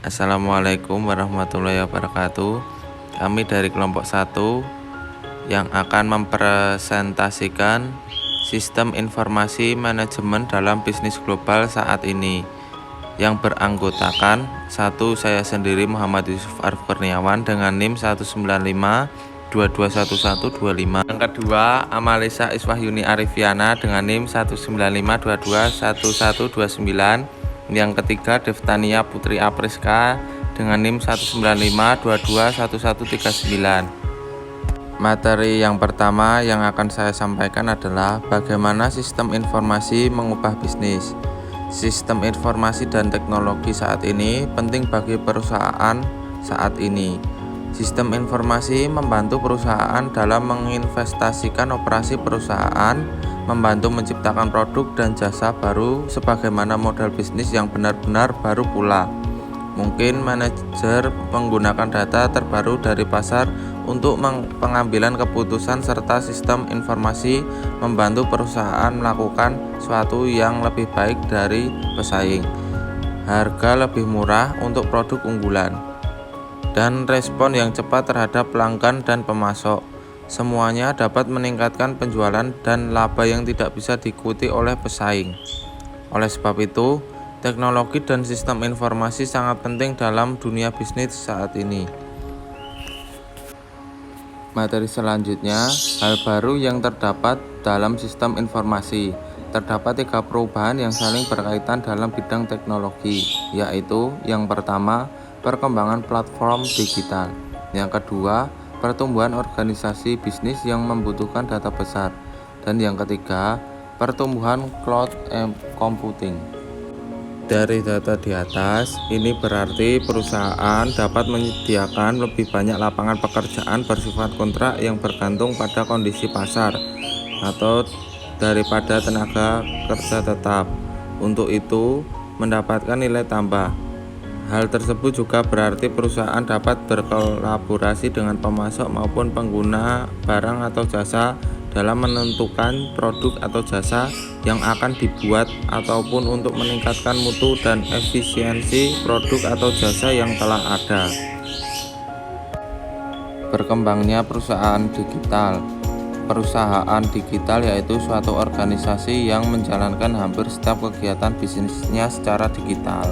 Assalamualaikum warahmatullahi wabarakatuh. Kami dari kelompok 1 yang akan mempresentasikan sistem informasi manajemen dalam bisnis global saat ini, yang beranggotakan 1. Saya sendiri Muhammad Yusuf Arif Kurniawan dengan NIM 195221125. Yang kedua, Amalisa Iswahyuni Arifiana dengan NIM 195221129. Yang ketiga, Deftania Putri Apriska dengan NIM 195221139. Materi yang pertama yang akan saya sampaikan adalah bagaimana sistem informasi mengubah bisnis. Sistem informasi dan teknologi saat ini penting bagi perusahaan saat ini. Sistem informasi membantu perusahaan dalam menginvestasikan operasi perusahaan, membantu menciptakan produk dan jasa baru sebagaimana model bisnis yang benar-benar baru pula. Mungkin manajer menggunakan data terbaru dari pasar untuk pengambilan keputusan, serta sistem informasi membantu perusahaan melakukan sesuatu yang lebih baik dari pesaing, harga lebih murah untuk produk unggulan, dan respon yang cepat terhadap pelanggan dan pemasok. Semuanya dapat meningkatkan penjualan dan laba yang tidak bisa diikuti oleh pesaing. Oleh sebab itu, teknologi dan sistem informasi sangat penting dalam dunia bisnis saat ini. Materi selanjutnya, hal baru yang terdapat dalam sistem informasi. Terdapat 3 perubahan yang saling berkaitan dalam bidang teknologi, yaitu yang pertama, perkembangan platform digital. Yang kedua, pertumbuhan organisasi bisnis yang membutuhkan data besar. Dan yang ketiga, pertumbuhan cloud computing. Dari data di atas, ini berarti perusahaan dapat menyediakan lebih banyak lapangan pekerjaan bersifat kontrak yang bergantung pada kondisi pasar atau daripada tenaga kerja tetap. Untuk itu, mendapatkan nilai tambah. Hal tersebut juga berarti perusahaan dapat berkolaborasi dengan pemasok maupun pengguna barang atau jasa dalam menentukan produk atau jasa yang akan dibuat ataupun untuk meningkatkan mutu dan efisiensi produk atau jasa yang telah ada. Berkembangnya perusahaan digital. Perusahaan digital yaitu suatu organisasi yang menjalankan hampir setiap kegiatan bisnisnya secara digital.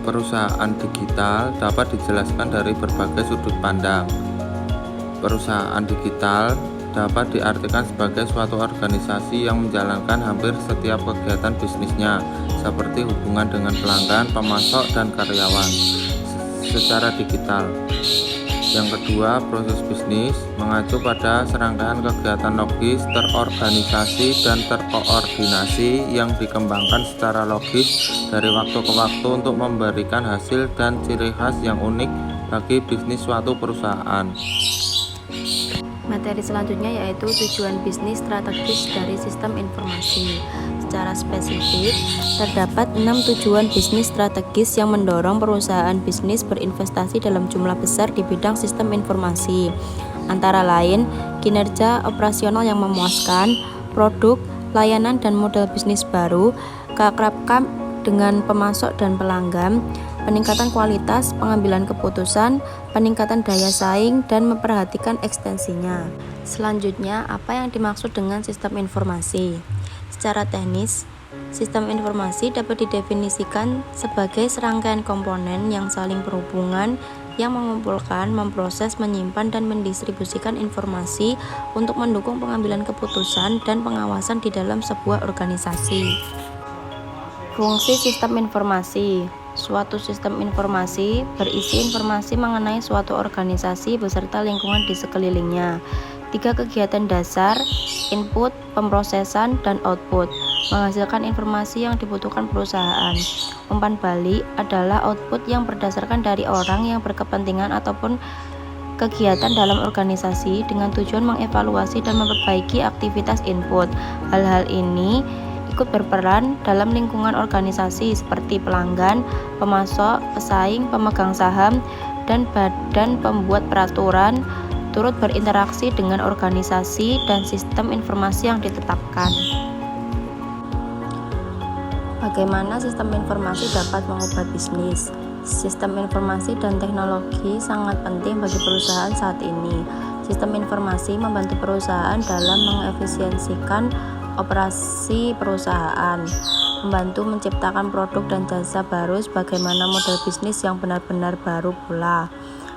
Perusahaan digital dapat dijelaskan dari berbagai sudut pandang. Perusahaan digital dapat diartikan sebagai suatu organisasi yang menjalankan hampir setiap kegiatan bisnisnya, seperti hubungan dengan pelanggan, pemasok, dan karyawan, secara digital. Yang kedua, proses bisnis mengacu pada serangkaian kegiatan logis, terorganisasi, dan terkoordinasi yang dikembangkan secara logis dari waktu ke waktu untuk memberikan hasil dan ciri khas yang unik bagi bisnis suatu perusahaan. Materi selanjutnya yaitu tujuan bisnis strategis dari sistem informasi. Secara spesifik, terdapat 6 tujuan bisnis strategis yang mendorong perusahaan bisnis berinvestasi dalam jumlah besar di bidang sistem informasi. Antara lain, kinerja operasional yang memuaskan, produk, layanan dan model bisnis baru, keakraban dengan pemasok dan pelanggan, peningkatan kualitas pengambilan keputusan, peningkatan daya saing, dan memperhatikan ekstensinya. Selanjutnya, apa yang dimaksud dengan sistem informasi? Secara teknis, sistem informasi dapat didefinisikan sebagai serangkaian komponen yang saling berhubungan yang mengumpulkan, memproses, menyimpan, dan mendistribusikan informasi untuk mendukung pengambilan keputusan dan pengawasan di dalam sebuah organisasi. Fungsi sistem informasi. Suatu sistem informasi berisi informasi mengenai suatu organisasi beserta lingkungan di sekelilingnya. 3 kegiatan dasar, input, pemrosesan, dan output, menghasilkan informasi yang dibutuhkan perusahaan. Umpan balik adalah output yang berdasarkan dari orang yang berkepentingan ataupun kegiatan dalam organisasi dengan tujuan mengevaluasi dan memperbaiki aktivitas input. Hal-hal ini ikut berperan dalam lingkungan organisasi seperti pelanggan, pemasok, pesaing, pemegang saham, dan badan pembuat peraturan, turut berinteraksi dengan organisasi dan sistem informasi yang ditetapkan. Bagaimana sistem informasi dapat mengubah bisnis? Sistem informasi dan teknologi sangat penting bagi perusahaan saat ini. Sistem informasi membantu perusahaan dalam mengefisiensikan operasi perusahaan, membantu menciptakan produk dan jasa baru sebagaimana model bisnis yang benar-benar baru pula.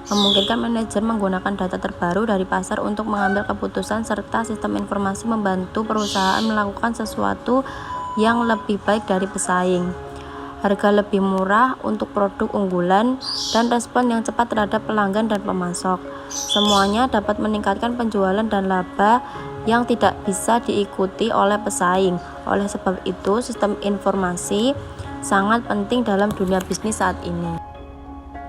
Memungkinkan manajer menggunakan data terbaru dari pasar untuk mengambil keputusan, serta sistem informasi membantu perusahaan melakukan sesuatu yang lebih baik dari pesaing, harga lebih murah untuk produk unggulan, dan respon yang cepat terhadap pelanggan dan pemasok. Semuanya dapat meningkatkan penjualan dan laba yang tidak bisa diikuti oleh pesaing. Oleh sebab itu, sistem informasi sangat penting dalam dunia bisnis saat ini.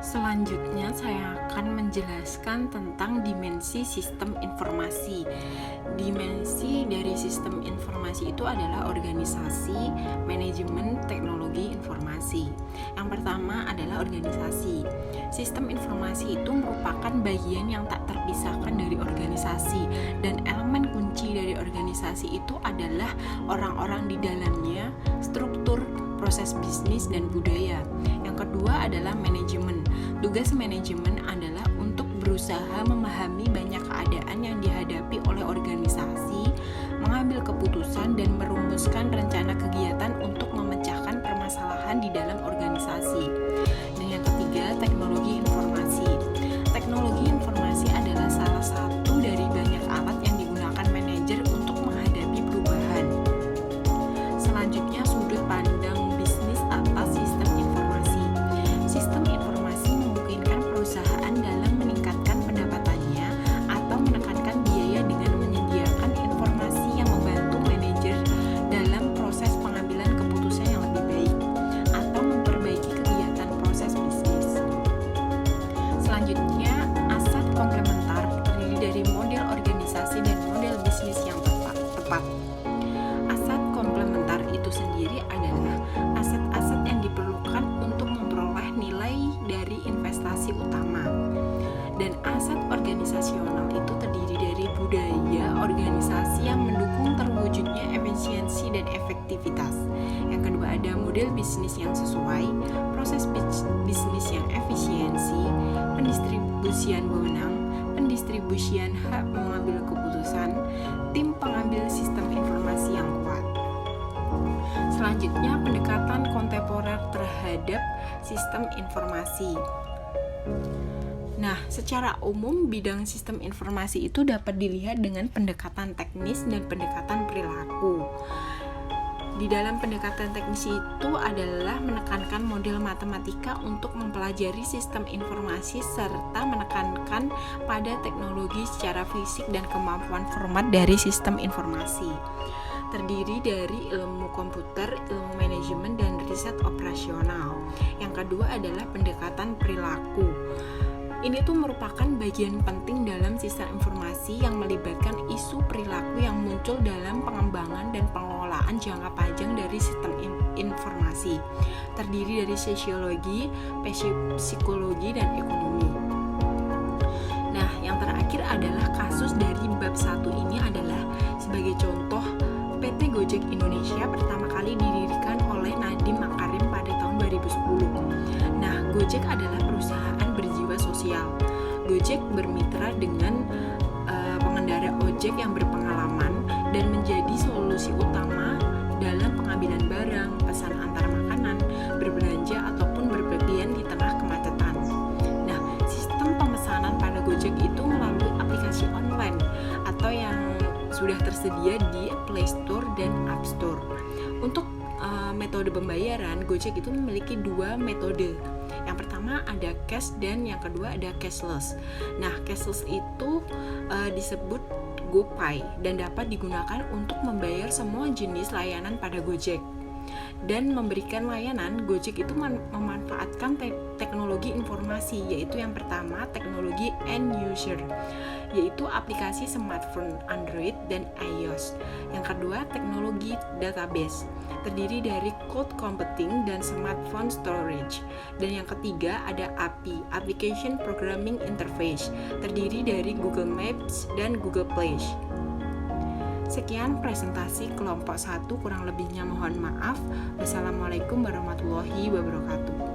Selanjutnya saya akan menjelaskan tentang dimensi sistem informasi. Dimensi dari sistem informasi itu adalah organisasi, manajemen, teknologi informasi. Yang pertama adalah organisasi. Sistem informasi itu merupakan bagian yang tak terpisahkan dari organisasi, dan elemen kunci dari organisasi itu adalah orang-orang di dalamnya, struktur, proses bisnis, dan budaya. Yang kedua adalah manajemen. Tugas manajemen adalah untuk berusaha memahami banyak keadaan yang dihadapi oleh organisasi, mengambil keputusan, dan merumuskan rencana kegiatan untuk memecahkan permasalahan di dalam organisasi. Dan yang ketiga, teknologi informasi. Teknologi informasi adalah salah satu dari banyak alat yang digunakan manajer untuk menghadapi perubahan. Selanjutnya, sudut pandang bisnis atas sistem informasi. Sistem informasi memungkinkan perusahaan dalam meningkatkan pendapatannya atau menekankan biaya dengan menyediakan informasi yang membantu manajer dalam proses pengambilan keputusan yang lebih baik atau memperbaiki kegiatan proses bisnis. Selanjutnya, aset komplementar terdiri dari model organisasi dan model bisnis yang tepat. Aset komplementar itu sendiri adalah aset-aset yang diperlukan untuk memperoleh nilai dari investasi utama. Dan aset organisasional itu terdiri dari budaya organisasi yang mendukung terwujudnya efisiensi dan efektivitas. Yang kedua ada model bisnis yang sesuai, proses bisnis yang efisiensi, pendistribusian wewenang, pendistribusian hak mengambil keputusan, tim pengambil sistem informasi yang kuat. Selanjutnya, pendekatan kontemporer terhadap sistem informasi. Nah, secara umum bidang sistem informasi itu dapat dilihat dengan pendekatan teknis dan pendekatan perilaku. Di dalam pendekatan teknis itu adalah menekankan model matematika untuk mempelajari sistem informasi serta menekankan pada teknologi secara fisik dan kemampuan format dari sistem informasi. Terdiri dari ilmu komputer, ilmu manajemen, dan riset operasional. Yang kedua adalah pendekatan perilaku. Ini tuh merupakan bagian penting dalam sistem informasi yang melibatkan isu perilaku yang muncul dalam pengembangan dan pengelolaan jangka panjang dari sistem informasi. Terdiri dari sosiologi, psikologi, dan ekonomi. Nah, yang terakhir adalah kasus dari bab 1 ini adalah sebagai contoh PT Gojek Indonesia pertama kali didirikan oleh Nadiem Makarim pada tahun 2010. Nah, Gojek adalah perusahaan berjiwa sosial. Gojek bermitra dengan pengendara ojek yang berpengalaman dan menjadi solusi utama dalam pengambilan barang, pesan antar makanan, berbelanja, ataupun berpergian di tengah kemacetan. Nah, sistem pemesanan pada Gojek itu melalui aplikasi online atau yang sudah tersedia di Play Store dan App Store. Untuk metode pembayaran, Gojek itu memiliki dua metode. Yang pertama ada cash dan yang kedua ada cashless. Nah, cashless itu disebut GoPay dan dapat digunakan untuk membayar semua jenis layanan pada Gojek. Dan memberikan layanan, Gojek itu memanfaatkan teknologi informasi, yaitu yang pertama teknologi end user, yaitu aplikasi smartphone Android dan iOS. Yang kedua teknologi database, terdiri dari cloud computing dan smartphone storage. Dan yang ketiga ada API, application programming interface, terdiri dari Google Maps dan Google Play. Sekian presentasi kelompok 1, kurang lebihnya mohon maaf. Wassalamualaikum warahmatullahi wabarakatuh.